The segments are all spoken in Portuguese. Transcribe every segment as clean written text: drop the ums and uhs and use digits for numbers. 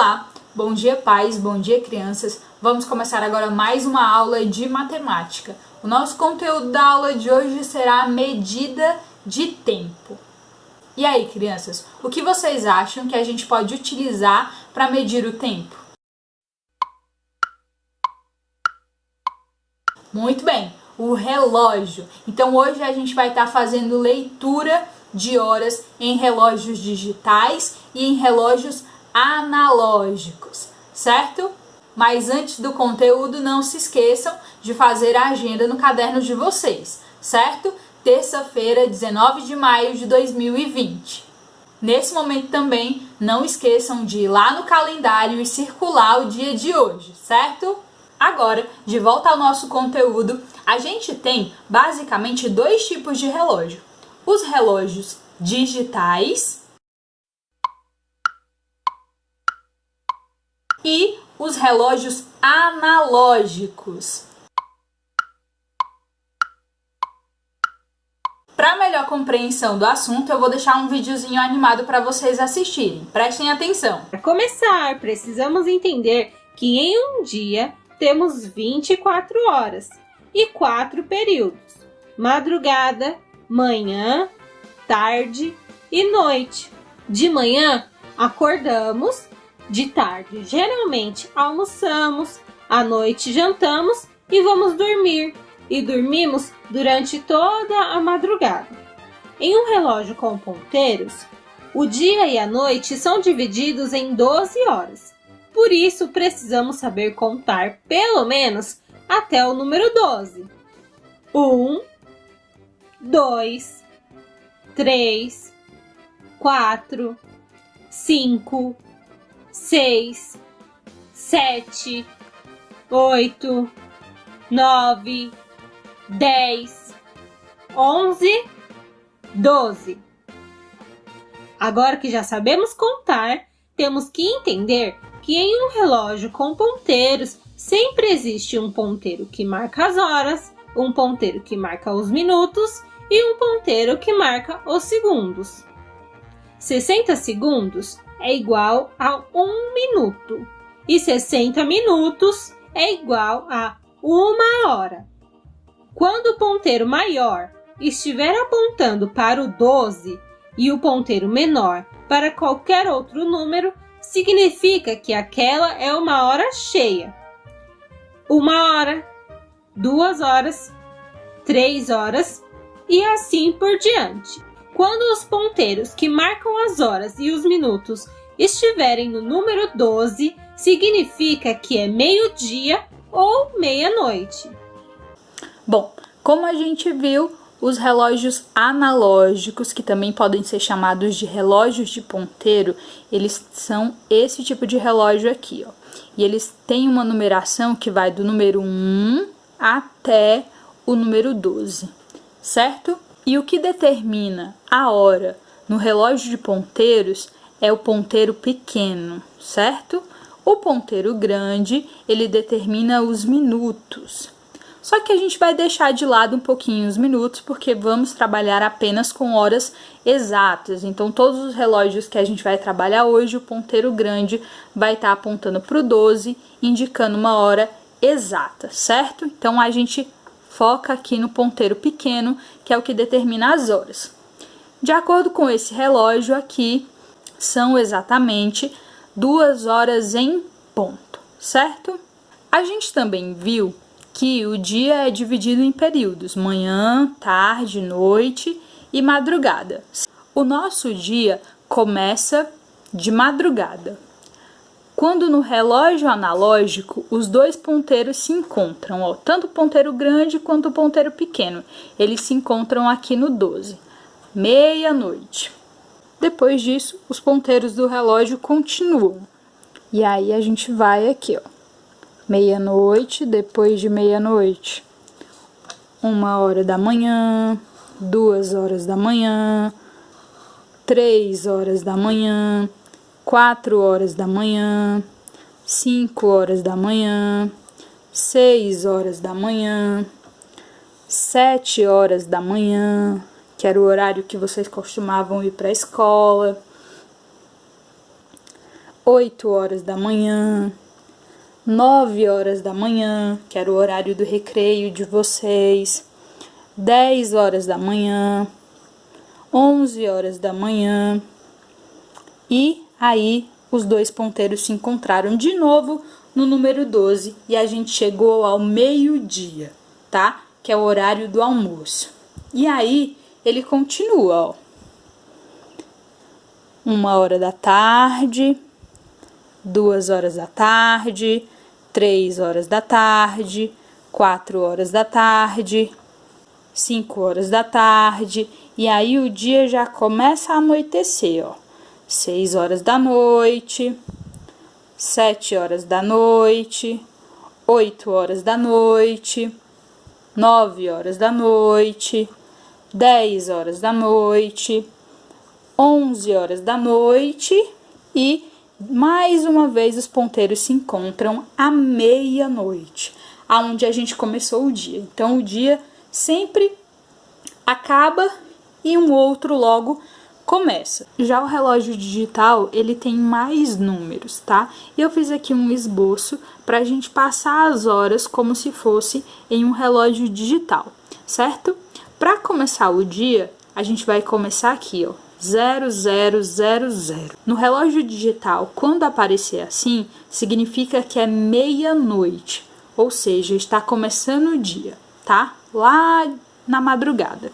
Olá, bom dia pais, bom dia crianças. Vamos começar agora mais uma aula de matemática. O nosso conteúdo da aula de hoje será a medida de tempo. E aí, crianças, o que vocês acham que a gente pode utilizar para medir o tempo? Muito bem, o relógio. Então hoje a gente vai estar fazendo leitura de horas em relógios digitais e em relógios analógicos, certo? Mas antes do conteúdo, não se esqueçam de fazer a agenda no caderno de vocês, certo? Terça-feira, 19 de maio de 2020. Nesse momento também, não esqueçam de ir lá no calendário e circular o dia de hoje, certo? Agora, de volta ao nosso conteúdo, a gente tem basicamente dois tipos de relógio. Os relógios digitais e os relógios analógicos. Para melhor compreensão do assunto, eu vou deixar um videozinho animado para vocês assistirem. Prestem atenção. Para começar, precisamos entender que em um dia temos 24 horas e 4 períodos: madrugada, manhã, tarde e noite. De manhã, acordamos, de tarde, geralmente almoçamos, à noite jantamos e vamos dormir. E dormimos durante toda a madrugada. Em um relógio com ponteiros, o dia e a noite são divididos em 12 horas. Por isso, precisamos saber contar pelo menos até o número 12. 1, 2, 3, 4, 5, 6, 7, 8, 9, 10, 11, 12. Agora que já sabemos contar, temos que entender que em um relógio com ponteiros sempre existe um ponteiro que marca as horas, um ponteiro que marca os minutos e um ponteiro que marca os segundos. 60 segundos é igual a 1 minuto e 60 minutos é igual a 1 hora. Quando o ponteiro maior estiver apontando para o 12 e o ponteiro menor para qualquer outro número, significa que aquela é uma hora cheia. 1 hora, 2 horas, 3 horas e assim por diante. Quando os ponteiros que marcam as horas e os minutos estiverem no número 12, significa que é meio-dia ou meia-noite. Bom, como a gente viu, os relógios analógicos, que também podem ser chamados de relógios de ponteiro, eles são esse tipo de relógio aqui, ó. E eles têm uma numeração que vai do número 1 até o número 12, certo? E o que determina a hora no relógio de ponteiros é o ponteiro pequeno, certo? O ponteiro grande, ele determina os minutos. Só que a gente vai deixar de lado um pouquinho os minutos, porque vamos trabalhar apenas com horas exatas. Então, todos os relógios que a gente vai trabalhar hoje, o ponteiro grande vai estar apontando para o 12, indicando uma hora exata, certo? Então, a gente foca aqui no ponteiro pequeno, que é o que determina as horas. De acordo com esse relógio aqui, são exatamente 2 horas em ponto, certo? A gente também viu que o dia é dividido em períodos: manhã, tarde, noite e madrugada. O nosso dia começa de madrugada, quando no relógio analógico os dois ponteiros se encontram, ó, tanto o ponteiro grande quanto o ponteiro pequeno. Eles se encontram aqui no 12, meia-noite. Depois disso, os ponteiros do relógio continuam. E aí a gente vai aqui, ó. Meia-noite, depois de meia-noite, 1 hora da manhã, 2 horas da manhã, 3 horas da manhã, 4 horas da manhã, 5 horas da manhã, 6 horas da manhã, 7 horas da manhã, que era o horário que vocês costumavam ir para a escola, 8 horas da manhã, 9 horas da manhã, que era o horário do recreio de vocês, 10 horas da manhã, 11 horas da manhã, e aí os dois ponteiros se encontraram de novo no número 12 e a gente chegou ao meio-dia, tá? Que é o horário do almoço. E aí ele continua, ó. 1 hora da tarde, 2 horas da tarde, 3 horas da tarde, 4 horas da tarde, 5 horas da tarde, e aí o dia já começa a anoitecer, ó. 6 horas da noite, 7 horas da noite, 8 horas da noite, 9 horas da noite, 10 horas da noite, 11 horas da noite e mais uma vez os ponteiros se encontram à meia-noite, aonde a gente começou o dia. Então o dia sempre acaba e um outro logo começa. Já o relógio digital, ele tem mais números, tá? E eu fiz aqui um esboço para a gente passar as horas como se fosse em um relógio digital, certo? Para começar o dia, a gente vai começar aqui, ó, 0000. No relógio digital, quando aparecer assim, significa que é meia-noite, ou seja, está começando o dia, tá? Lá na madrugada.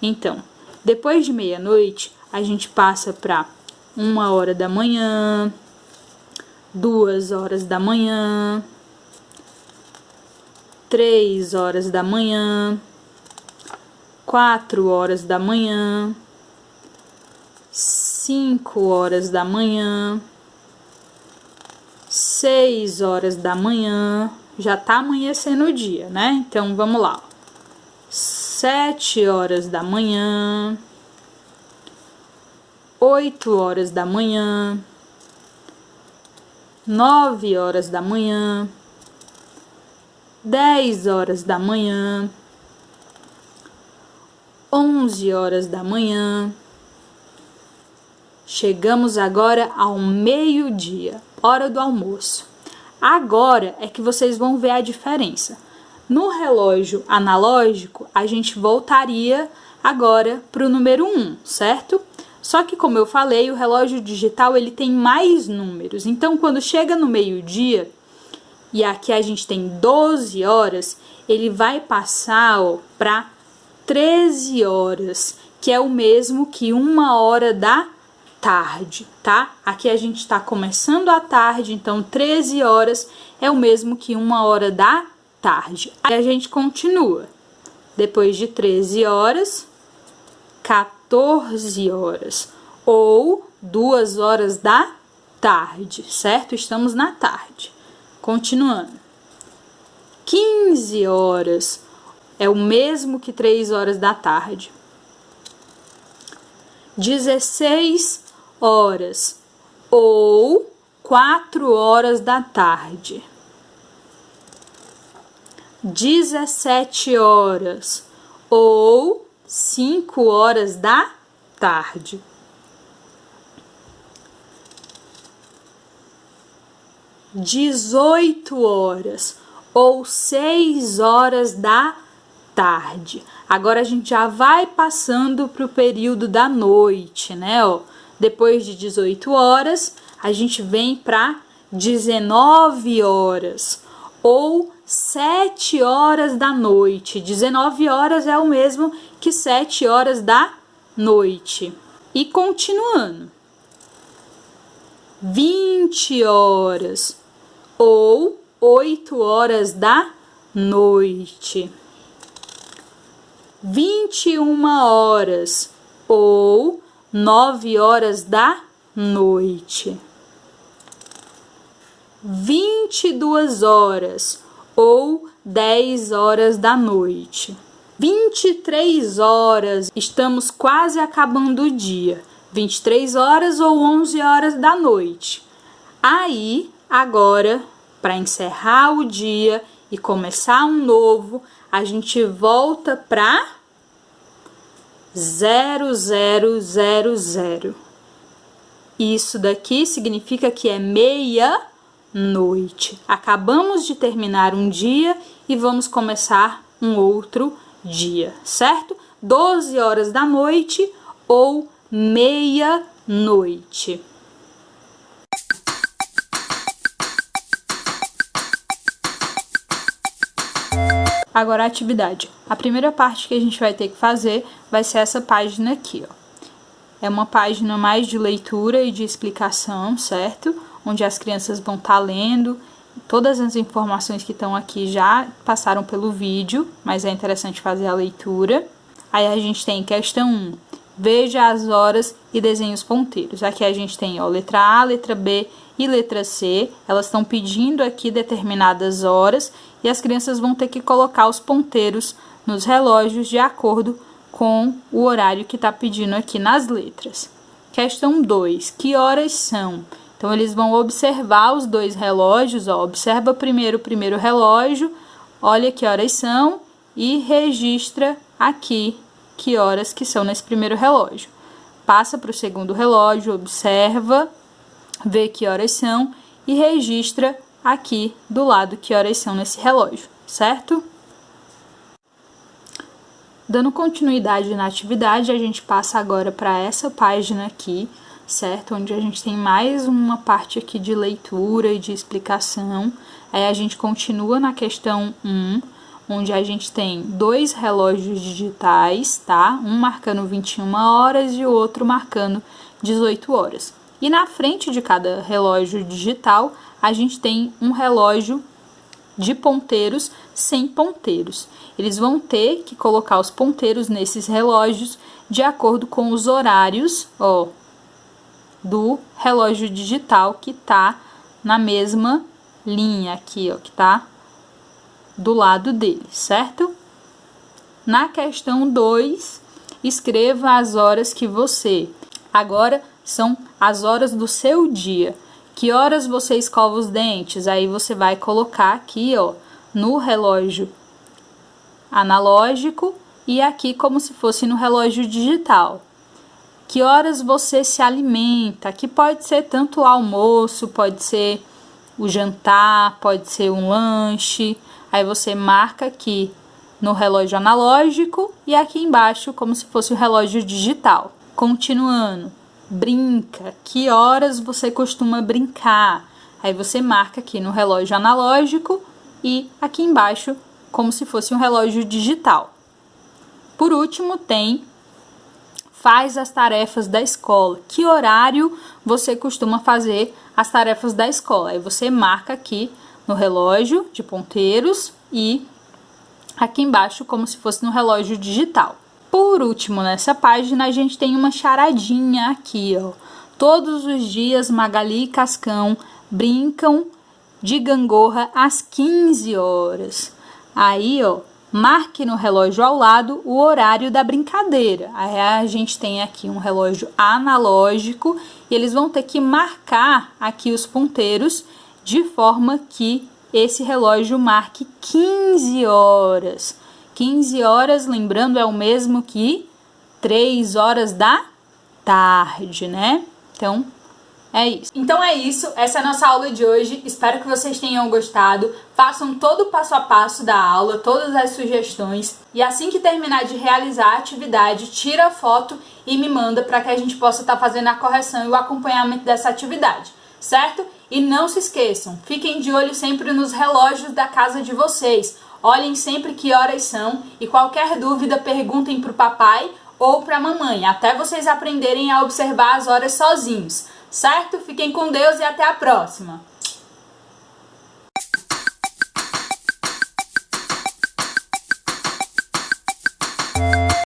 Então, depois de meia-noite, a gente passa para 1 hora da manhã, 2 horas da manhã, 3 horas da manhã, 4 horas da manhã, 5 horas da manhã, 6 horas da manhã, já tá amanhecendo o dia, né? Então vamos lá. 7 horas da manhã, 8 horas da manhã, 9 horas da manhã, 10 horas da manhã, 11 horas da manhã. Chegamos agora ao meio-dia, hora do almoço. Agora é que vocês vão ver a diferença. No relógio analógico, a gente voltaria agora para o número 1, certo? Só que, como eu falei, o relógio digital ele tem mais números. Então, quando chega no meio-dia, e aqui a gente tem 12 horas, ele vai passar para 13 horas, que é o mesmo que 1 hora da tarde, tá? Aqui a gente está começando a tarde, então 13 horas é o mesmo que 1 hora da tarde. Aí a gente continua. Depois de 13 horas, 14 horas ou 2 horas da tarde, certo? Estamos na tarde. Continuando. 15 horas é o mesmo que 3 horas da tarde. 16 horas ou 4 horas da tarde. 17 horas ou 5 horas da tarde. 18 horas ou 6 horas da tarde. Agora a gente já vai passando para o período da noite, né? Ó, depois de 18 horas, a gente vem para 19 horas ou 7 horas da noite. 19 horas é o mesmo que 7 horas da noite. E continuando. 20 horas ou 8 horas da noite. 21 horas ou 9 horas da noite. 22 horas ou 10 horas da noite. 23 horas, estamos quase acabando o dia. 23 horas ou 11 horas da noite. Aí, agora, para encerrar o dia e começar um novo, a gente volta para 0000. Isso daqui significa que é meia-noite. Acabamos de terminar um dia e vamos começar um outro dia, certo? 12 horas da noite ou meia-noite. Agora a atividade. A primeira parte que a gente vai ter que fazer vai ser essa página aqui, ó. É uma página mais de leitura e de explicação, certo? Onde as crianças vão estar lendo. Todas as informações que estão aqui já passaram pelo vídeo, mas é interessante fazer a leitura. Aí a gente tem questão 1. Veja as horas e desenhe os ponteiros. Aqui a gente tem, ó, letra A, letra B e letra C. Elas estão pedindo aqui determinadas horas e as crianças vão ter que colocar os ponteiros nos relógios de acordo com o horário que está pedindo aqui nas letras. Questão 2. Que horas são? Então, eles vão observar os dois relógios, ó. Observa primeiro o primeiro relógio, olha que horas são e registra aqui que horas que são nesse primeiro relógio. Passa para o segundo relógio, observa, vê que horas são e registra aqui do lado que horas são nesse relógio, certo? Dando continuidade na atividade, a gente passa agora para essa página aqui, certo? Onde a gente tem mais uma parte aqui de leitura e de explicação. Aí a gente continua na questão 1, onde a gente tem dois relógios digitais, tá? Um marcando 21 horas e o outro marcando 18 horas. E na frente de cada relógio digital, a gente tem um relógio de ponteiros sem ponteiros. Eles vão ter que colocar os ponteiros nesses relógios de acordo com os horários, ó, do relógio digital que tá na mesma linha aqui, ó, que tá do lado dele, certo? Na questão 2, escreva as horas que você... Agora são as horas do seu dia. Que horas você escova os dentes? Aí você vai colocar aqui, ó, no relógio analógico e aqui como se fosse no relógio digital. Que horas você se alimenta? Que pode ser tanto o almoço, pode ser o jantar, pode ser um lanche. Aí você marca aqui no relógio analógico e aqui embaixo como se fosse o relógio digital. Continuando, brinca. Que horas você costuma brincar? Aí você marca aqui no relógio analógico e aqui embaixo como se fosse um relógio digital. Por último, tem faz as tarefas da escola. Que horário você costuma fazer as tarefas da escola? Aí você marca aqui no relógio de ponteiros e aqui embaixo como se fosse no relógio digital. Por último, nessa página a gente tem uma charadinha aqui, ó. Todos os dias Magali e Cascão brincam de gangorra às 15 horas. Aí, ó, marque no relógio ao lado o horário da brincadeira. Aí a gente tem aqui um relógio analógico e eles vão ter que marcar aqui os ponteiros de forma que esse relógio marque 15 horas. 15 horas, lembrando, é o mesmo que 3 horas da tarde, né? Então, é isso. Então é isso, essa é a nossa aula de hoje. Espero que vocês tenham gostado. Façam todo o passo a passo da aula, todas as sugestões. E assim que terminar de realizar a atividade, tira a foto e me manda para que a gente possa estar fazendo a correção e o acompanhamento dessa atividade, certo? E não se esqueçam, fiquem de olho sempre nos relógios da casa de vocês. Olhem sempre que horas são e qualquer dúvida perguntem para o papai ou para a mamãe, até vocês aprenderem a observar as horas sozinhos, certo? Fiquem com Deus e até a próxima!